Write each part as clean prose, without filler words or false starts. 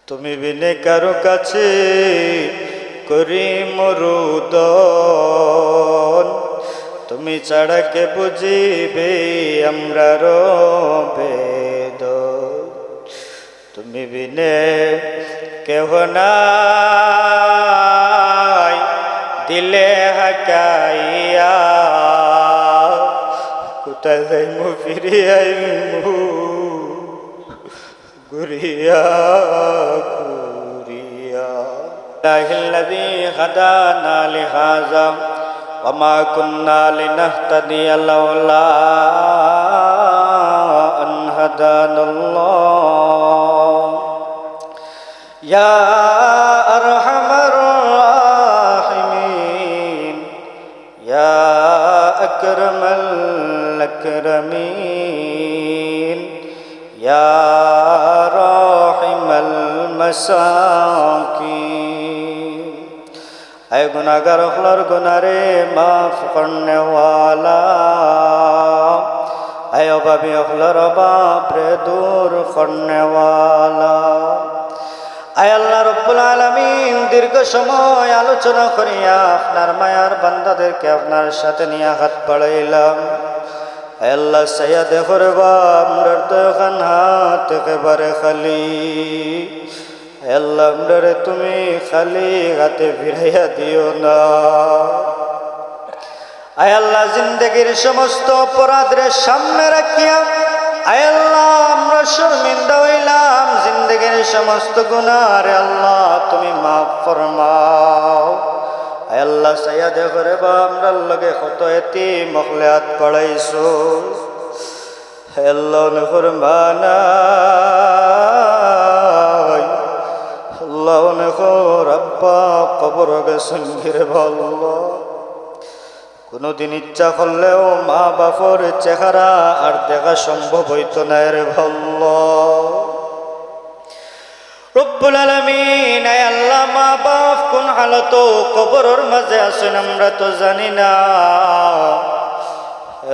তুমি বিনে কারো কাছে করি মরুদন, তুমি ছাড়া কে বুঝিবে আমরা বেদন। তুমি বিনে কেহ নাই দিলে হাকাইয়া, কোথায় যাইমু ফিরে আইমু ঘুরিয়া ঘুরিয়া। আল্লাযী হাদানা লিহাযা ওয়া মা কুন্না লিনাহতাদিয়া লাওলা আন হাদানাল্লাহ। ইয়া আরহামার রাহিমিন, ইয়া আকরামাল আকরামিন, ইয়া রাহিমাল মাসাকিন। আয় গুনাহগার হলার গুনারে মাফ করনে ওয়ালা, আয় অভাবী হলার অভাব রে দূর করনে ওয়ালা। আয় আল্লাহ রব্বুল আলামিন, দীর্ঘ সময় আলোচনা করিয়া আপনার মায়ার বান্দাদেরকে আপনার সাথে নিয়ে হাত বাড়াইলাম। আয় আল্লাহ সাইয়া দেখো রে বাপ, আমরার তো এখন হাত একেবারে খালি। আয় আল্লাহ আমরারে তুমি খালি হাতে ফিরাইয়া দিও না। আয় আল্লাহ জিন্দেগির সমস্ত অপরাধের সামনে রাখিয়া আয় আল্লাহ আমরা শর্মিন্দা হইলাম। জিন্দেগির সমস্ত গুনাহ আল্লাহ তুমি মাফ ফরমাও। আয় আল্লাহ সাইয়া দেখো রে বা, আমরার লগে কত এতিম মখলিয়াত পড়াইছো। আয় আল্লাহ নেফরমানা, আল্লাহ নেখো রব্বা কবর গেছেন ঘিরে ভাল্লা। কোনদিন ইচ্ছা করলেও মা বাপর চেহারা আর দেখা সম্ভব হইতো না রে ভাল্লা। রব্বুল আলামিন, আয় আল্লাহ মা বাপ কোন হালত কবরের মাঝে আছেন আমরা তো জানি না।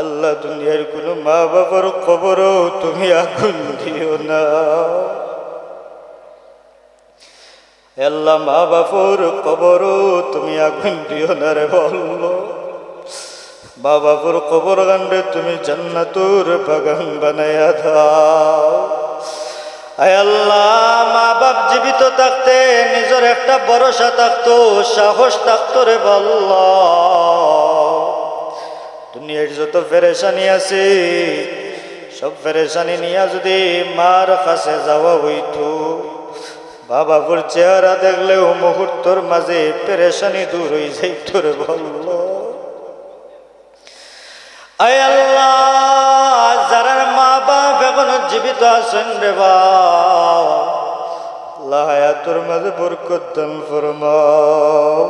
আল্লাহ দুনিয়ার কোন মা বাবার কবরও তুমি আগুন দিও না। আল্লাহ মা বাপর কবরও তুমি আগুন দিও না রে ভাল্লা। মা বাপুর কবর গান্ডে তুমি জান্নাতুর বাগান বানাইয়া দাও। আয় আল্লাহ মা বাপ জীবিত থাকতে নিজের একটা ভরসা থাকতো, সাহস থাকতো রে বল্লা। দুনিয়ার যত পেরেশানি আছে সব পেরেশানি নিয়ে যদি মার কাছে যাওয়া হইতো, বাবাপুর চেহারা দেখলেও মুহূর্তর মাঝে পেরেশানি দূর হয়ে যাইত রে বল্লা। আয় আল্লাহ যারা মা বাপ এখনো জীবিত আছেন রে আল্লাহ, হায়াতুর মাঝে বরকত দান ফরমাও।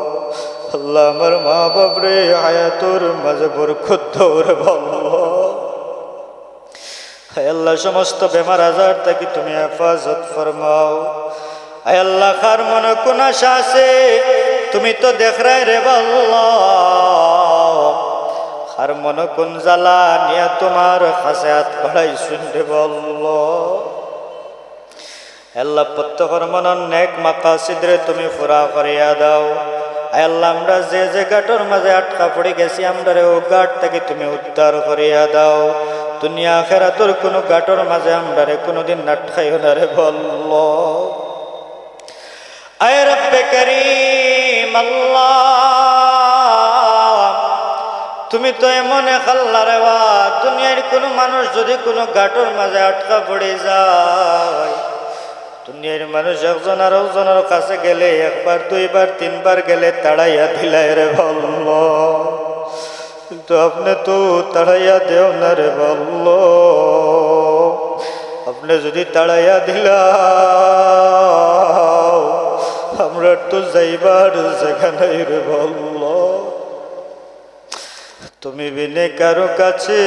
আল্লাহ আমার মা বাপ রে হায়াতুর মাঝে বরকত দাও রে আল্লাহ। আয় আল্লাহ সমস্ত বেমার আজার থেকে তুমি হেফাজত ফরমাও। আয় আল্লাহ কার মনে কোন আশা আছে তুমি তো দেখ রায় রে আল্লাহ। আর মন কোন জ্বালা নিয়ে তোমার কাছে হাত বাড়াই শুনতে বলল। আল্লাহ প্রত্যেকের মনন নেক মাকাসিদরে তুমি পুরা করিয়া দাও। আল্লাহ আমরা যে যে গাঁটর মাঝে আটকা পড়ে গেছি আমরা ও গাঁট থেকে তুমি উদ্ধার করিয়া দাও। দুনিয়া আখিরাতের কোনো গাঁটর মাঝে আমরা কোনোদিন আটকাইও না রে বলল। আয় রব্বে করিম আল্লাহ, তুমি তো এমন এক আল্লাহ রে বা, দুনিয়ার কোনো মানুষ যদি কোনো গাঁটর মাঝে আটকা পড়ে যায়, দুনিয়ার মানুষ একজন আর একজনের কাছে গেলে একবার দুইবার তিনবার গেলে তাড়াইয়া দিলায় রে বলল। কিন্তু আপনি তো তাড়াইয়া দেও না রে বলল। আপনি যদি তাড়াইয়া দিলা আমরা তো যাইবার জায়গা নাই রে বলল। তুমি বিনে কারো কাছে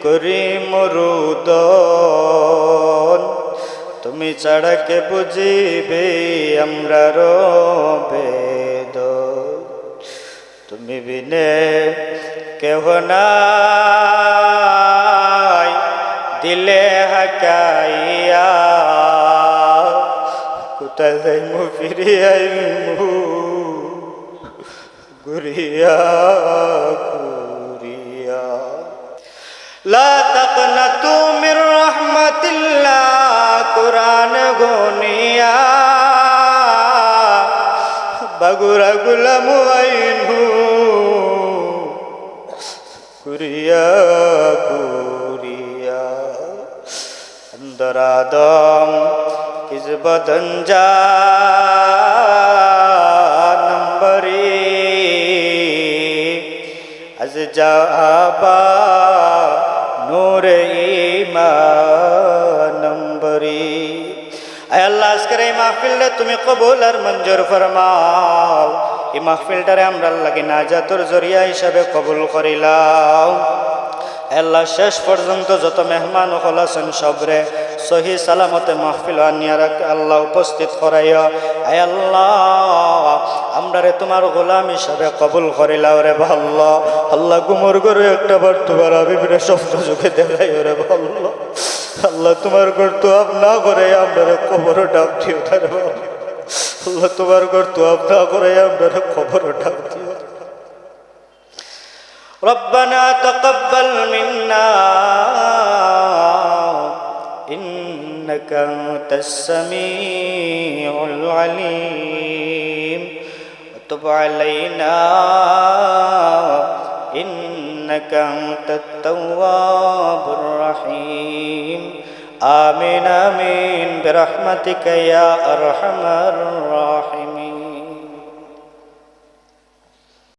করি মরুদন, তুমি ছাড়া কে বুঝিবে আমরা বেদন। তুমি বিনে কেহ নাই দিলে হাকাইয়া, কোথায় যাইমু ফিরে আইমু ঘুরিয়া ঘুরিয়া। লা তাকনাতু মির রাহমাতিল্লাহ কুরআন গুনিয়া বাগুরা গুলাম আইনু ঘুরিয়া ঘুরিয়া। अंदर आदम किस बदन जा नंबरी अज जाबा नूर ईमान नंबरी। আয় আল্লাহ আজকের এই মাহফিলটা তুমি কবুল আর মঞ্জুর ফরমাও। এই মাহফিলটারে আমরা আল্লাহকে নাজাতের জরিয়া হিসাবে কবুল করিলাম। আল্লাহ শেষ পর্যন্ত যত মেহমান হল আছেন সবরে সহি সালামতে মাহফিল আনিয়া রাখ আল্লাহ উপস্থিত করাইয়া। আয় আল্লাহ আমরা রে তোমার গোলাম হিসাবে কবুল করিলাও রে ভাল্লা। আল্লাহ গুমর করে একটা বার তোমার আবিবরে স্বপ্ন চোখে দেখাই রে ভাল্লা। আল্লাহ তোমার ঘর তো আপনা করে আমরা রে কবর ডাক দিও রে ভাল্লা। আল্লাহ তোমার ঘর তো আপনা করে আমরা রে কবর ডাক দিও। ربنا تقبل منا إنك أنت السميع العليم وتب علينا إنك أنت التواب الرحيم آمين آمين برحمتك يا أرحم الراحمين.